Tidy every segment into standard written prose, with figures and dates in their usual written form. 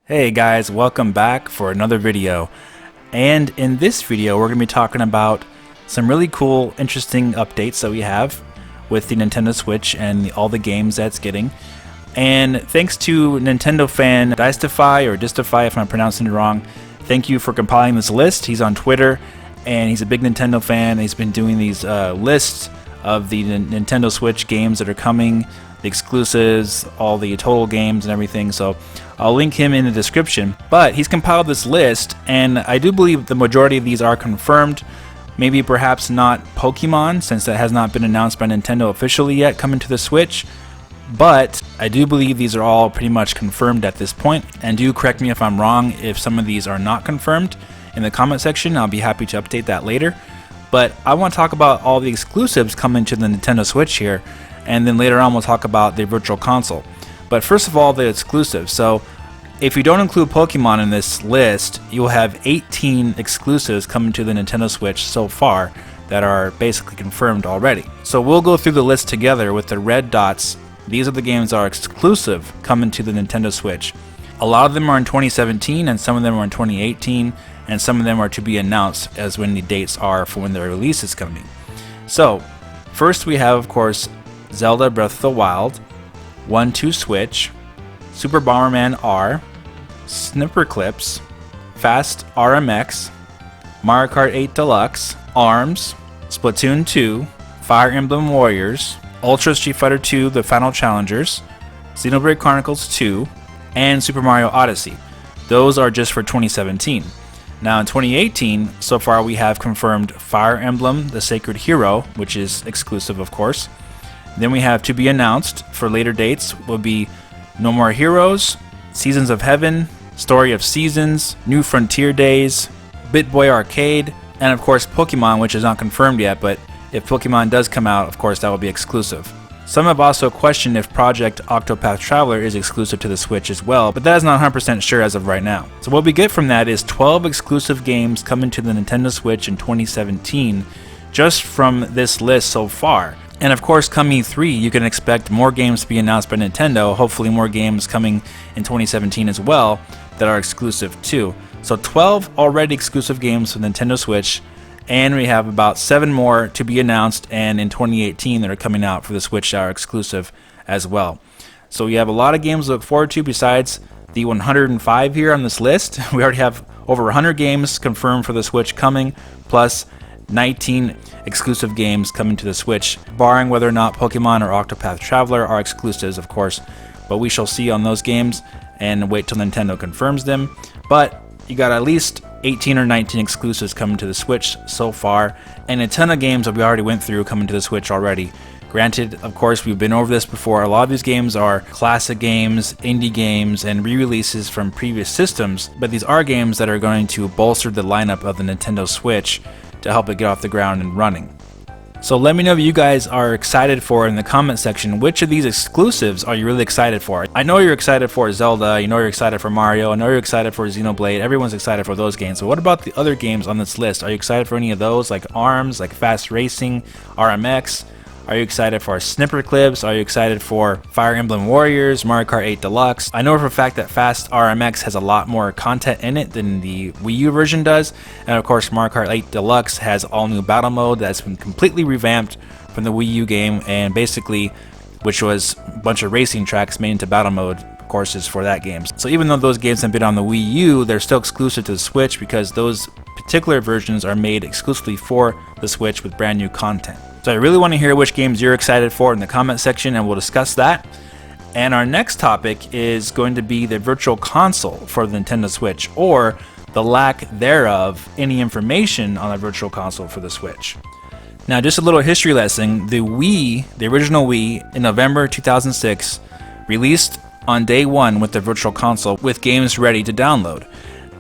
Hey guys, welcome back for another video. And in this video, we're going to be talking about some really cool, interesting updates that we have with the Nintendo Switch and all the games that it's getting. And thanks to Nintendo fan Distify, if I'm pronouncing it wrong, thank you for compiling this list. He's on Twitter and he's a big Nintendo fan. He's been doing these lists of the Nintendo Switch games that are coming, the exclusives, all the total games and everything. So I'll link him in the description. But he's compiled this list, and I do believe the majority of these are confirmed. Maybe perhaps not Pokemon, since that has not been announced by Nintendo officially yet coming to the Switch. But I do believe these are all pretty much confirmed at this point. And do correct me if I'm wrong if some of these are not confirmed in the comment section. I'll be happy to update that later. But I want to talk about all the exclusives coming to the Nintendo Switch here. And then later on we'll talk about the Virtual Console. But first of all, the exclusives. So if you don't include Pokemon in this list, you'll have 18 exclusives coming to the Nintendo Switch so far that are basically confirmed already. So we'll go through the list together with the red dots. These are the games that are exclusive coming to the Nintendo Switch. A lot of them are in 2017 and some of them are in 2018, and some of them are to be announced as when the dates are for when the release is coming. So first we have, of course, Zelda Breath of the Wild, 1-2 Switch, Super Bomberman R, Snipper Clips, Fast RMX, Mario Kart 8 Deluxe, ARMS, Splatoon 2, Fire Emblem Warriors, Ultra Street Fighter 2 The Final Challengers, Xenoblade Chronicles 2, and Super Mario Odyssey. Those are just for 2017. Now in 2018, so far we have confirmed Fire Emblem The Sacred Hero, which is exclusive of course. Then we have to be announced for later dates will be No More Heroes, Seasons of Heaven, Story of Seasons, New Frontier Days, BitBoy Arcade, and of course Pokemon, which is not confirmed yet, but if Pokemon does come out, of course that will be exclusive. Some have also questioned if Project Octopath Traveler is exclusive to the Switch as well, but that is not 100% sure as of right now. So what we get from that is 12 exclusive games coming to the Nintendo Switch in 2017, just from this list so far. And of course, come E3, you can expect more games to be announced by Nintendo, hopefully more games coming in 2017 as well that are exclusive too. So 12 already exclusive games for Nintendo Switch, and we have about 7 more to be announced and in 2018 that are coming out for the Switch that are exclusive as well. So we have a lot of games to look forward to besides the 105 here on this list. We already have over 100 games confirmed for the Switch coming, plus 19 exclusive games coming to the Switch, barring whether or not Pokemon or Octopath Traveler are exclusives, of course. But we shall see on those games and wait till Nintendo confirms them. But you got at least 18 or 19 exclusives coming to the Switch so far, and a ton of games that we already went through coming to the Switch already. Granted, of course, we've been over this before. A lot of these games are classic games, indie games, and re-releases from previous systems, but these are games that are going to bolster the lineup of the Nintendo Switch to help it get off the ground and running. So let me know if you guys are excited for in the comment section. Which of these exclusives are you really excited for? I know you're excited for Zelda, you know you're excited for Mario, I know you're excited for Xenoblade, everyone's excited for those games. So what about the other games on this list? Are you excited for any of those, like ARMS, like Fast Racing, RMX? Are you excited for Snipper Clips? Are you excited for Fire Emblem Warriors, Mario Kart 8 Deluxe? I know for a fact that Fast RMX has a lot more content in it than the Wii U version does. And of course, Mario Kart 8 Deluxe has all new battle mode that's been completely revamped from the Wii U game, and basically, which was a bunch of racing tracks made into battle mode courses for that game. So even though those games have been on the Wii U, they're still exclusive to the Switch because those particular versions are made exclusively for the Switch with brand new content. So I really want to hear which games you're excited for in the comment section, and we'll discuss that. And our next topic is going to be the Virtual Console for the Nintendo Switch, or the lack thereof, any information on the Virtual Console for the Switch. Now, just a little history lesson. The original Wii, in November 2006, released on day one with the Virtual Console with games ready to download.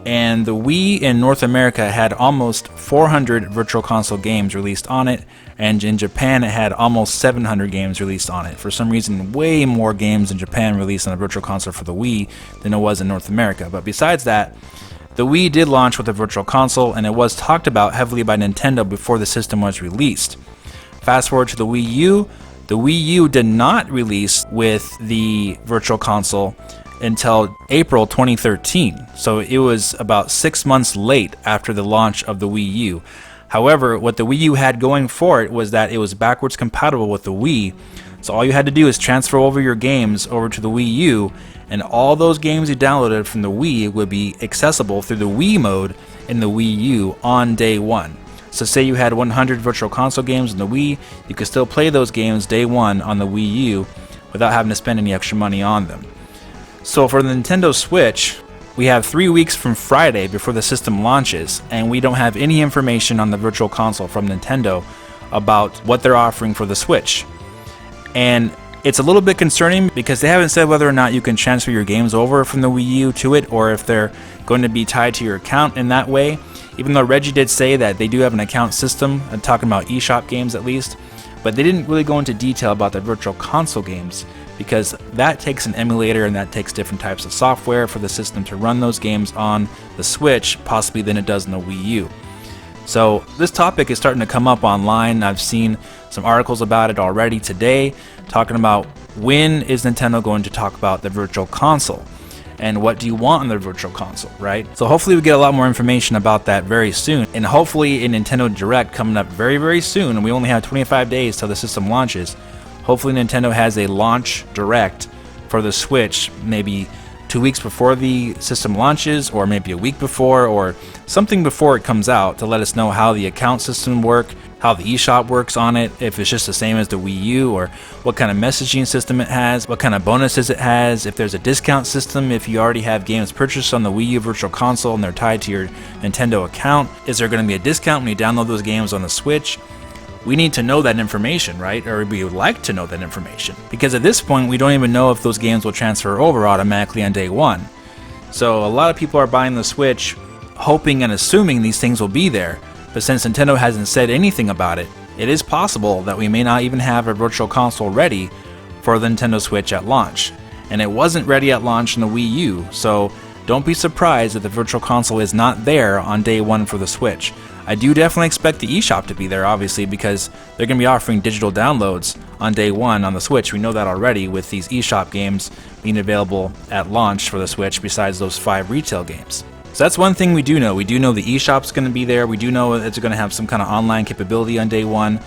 And the Wii in North America had almost 400 Virtual Console games released on it, and in Japan it had almost 700 games released on it. For some reason, way more games in Japan released on the Virtual Console for the Wii than it was in North America. But besides that, the Wii did launch with a Virtual Console, and it was talked about heavily by Nintendo before the system was released. Fast forward to the Wii U did not release with the Virtual Console, until April 2013. So it was about 6 months late after the launch of the Wii U. However, what the Wii U had going for it was that it was backwards compatible with the Wii. So all you had to do is transfer over your games over to the Wii U, and all those games you downloaded from the Wii would be accessible through the Wii mode in the Wii U on day one. So say you had 100 Virtual Console games in the Wii, you could still play those games day one on the Wii U without having to spend any extra money on them. So for the Nintendo Switch, we have 3 weeks from Friday before the system launches, and we don't have any information on the Virtual Console from Nintendo about what they're offering for the Switch. And it's a little bit concerning because they haven't said whether or not you can transfer your games over from the Wii U to it, or if they're going to be tied to your account in that way. Even though Reggie did say that they do have an account system, talking about eShop games at least, but they didn't really go into detail about the Virtual Console games, because that takes an emulator and that takes different types of software for the system to run those games on the Switch, possibly than it does in the Wii U. So this topic is starting to come up online. I've seen some articles about it already today, talking about when is Nintendo going to talk about the Virtual Console, and what do you want on the Virtual Console, right? So hopefully we get a lot more information about that very soon, and hopefully a Nintendo Direct coming up very, very soon, and we only have 25 days till the system launches. Hopefully Nintendo has a launch Direct for the Switch, maybe 2 weeks before the system launches, or maybe a week before, or something before it comes out, to let us know how the account system works, how the eShop works on it, if it's just the same as the Wii U, or what kind of messaging system it has, what kind of bonuses it has, if there's a discount system if you already have games purchased on the Wii U Virtual Console and they're tied to your Nintendo account. Is there going to be a discount when you download those games on the Switch? We need to know that information, right? Or we would like to know that information, because at this point we don't even know if those games will transfer over automatically on day one. So a lot of people are buying the Switch hoping and assuming these things will be there, but since Nintendo hasn't said anything about it, it is possible that we may not even have a Virtual Console ready for the Nintendo Switch at launch. And it wasn't ready at launch in the Wii U, so don't be surprised if the Virtual Console is not there on day one for the Switch. I do definitely expect the eShop to be there, obviously, because they're going to be offering digital downloads on day one on the Switch. We know that already with these eShop games being available at launch for the Switch, besides those 5 retail games. So that's one thing we do know. We do know the eShop's going to be there. We do know it's going to have some kind of online capability on day one,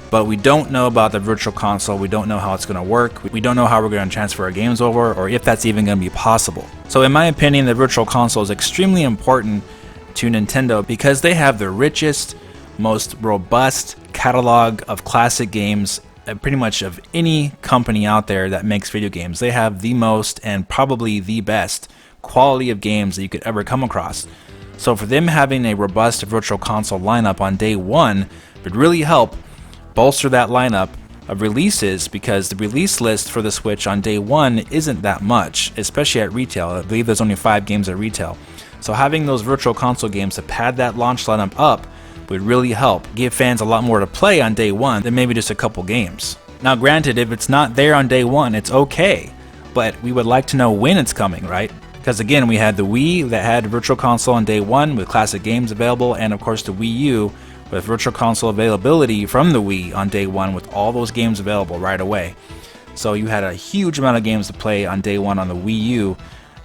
but we don't know about the Virtual Console. We don't know how it's going to work. We don't know how we're going to transfer our games over, or if that's even going to be possible. So in my opinion, the Virtual Console is extremely important to Nintendo because they have the richest, most robust catalog of classic games pretty much of any company out there that makes video games. They have the most and probably the best quality of games that you could ever come across. So for them having a robust Virtual Console lineup on day one would really help bolster that lineup of releases, because the release list for the Switch on day one isn't that much, especially at retail. I believe there's only 5 games at retail. So having those Virtual Console games to pad that launch lineup up would really help give fans a lot more to play on day one than maybe just a couple games. Now granted, if it's not there on day one, it's okay, but we would like to know when it's coming, right? Because again, we had the Wii that had Virtual Console on day one with classic games available, and of course the Wii U with Virtual Console availability from the Wii on day one with all those games available right away. So you had a huge amount of games to play on day one on the Wii U,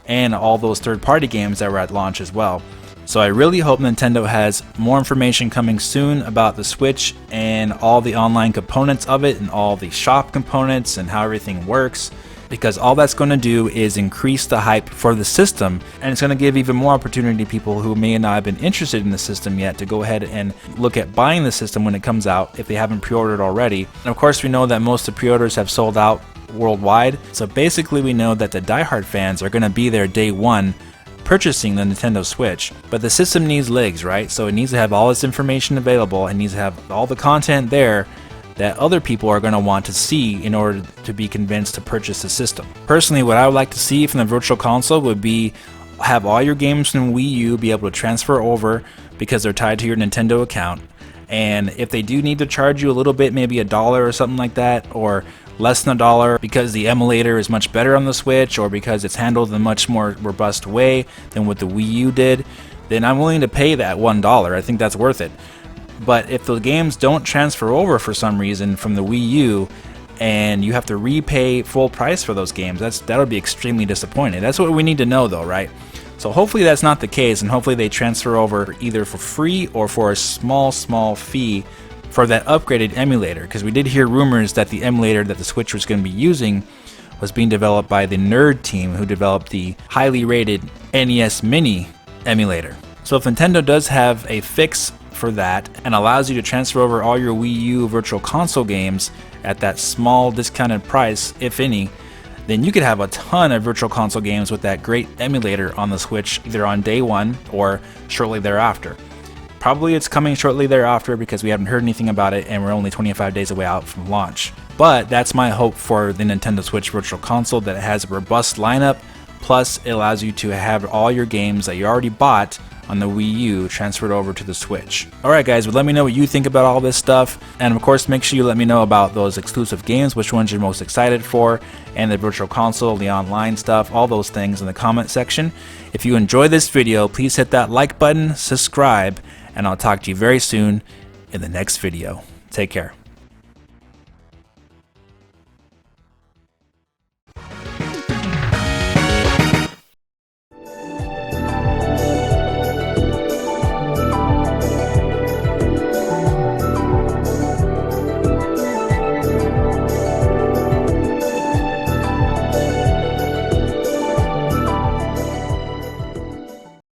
and all those third-party games that were at launch as well. So I really hope Nintendo has more information coming soon about the Switch and all the online components of it and all the shop components and how everything works, because all that's going to do is increase the hype for the system, and it's going to give even more opportunity to people who may not have been interested in the system yet to go ahead and look at buying the system when it comes out if they haven't pre-ordered already. And of course we know that most of the pre-orders have sold out worldwide, so basically we know that the diehard fans are going to be there day one purchasing the Nintendo Switch. But the system needs legs, right? So it needs to have all this information available, it needs to have all the content there that other people are going to want to see in order to be convinced to purchase the system. Personally, what I would like to see from the Virtual Console would be have all your games from Wii U be able to transfer over because they're tied to your Nintendo account. And if they do need to charge you a little bit, maybe $1 or something like that, or less than $1 because the emulator is much better on the Switch, or because it's handled in a much more robust way than what the Wii U did, then I'm willing to pay that $1. I think that's worth it. But if those games don't transfer over for some reason from the Wii U, and you have to repay full price for those games. That would be extremely disappointing. That's what we need to know though, right? So hopefully that's not the case, and hopefully they transfer over either for free or for a small fee for that upgraded emulator, because we did hear rumors that the emulator that the Switch was going to be using was being developed by the Nerd team, who developed the highly rated NES Mini emulator. So if Nintendo does have a fix for that and allows you to transfer over all your Wii U Virtual Console games at that small discounted price, if any, then you could have a ton of Virtual Console games with that great emulator on the Switch, either on day one or shortly thereafter. Probably it's coming shortly thereafter because we haven't heard anything about it and we're only 25 days away out from launch. But that's my hope for the Nintendo Switch Virtual Console, that it has a robust lineup, plus it allows you to have all your games that you already bought on the Wii U transferred over to the Switch. Alright guys, but let me know what you think about all this stuff, and of course make sure you let me know about those exclusive games, which ones you're most excited for, and the Virtual Console, the online stuff, all those things in the comment section. If you enjoyed this video, please hit that like button, subscribe, and I'll talk to you very soon in the next video. Take care.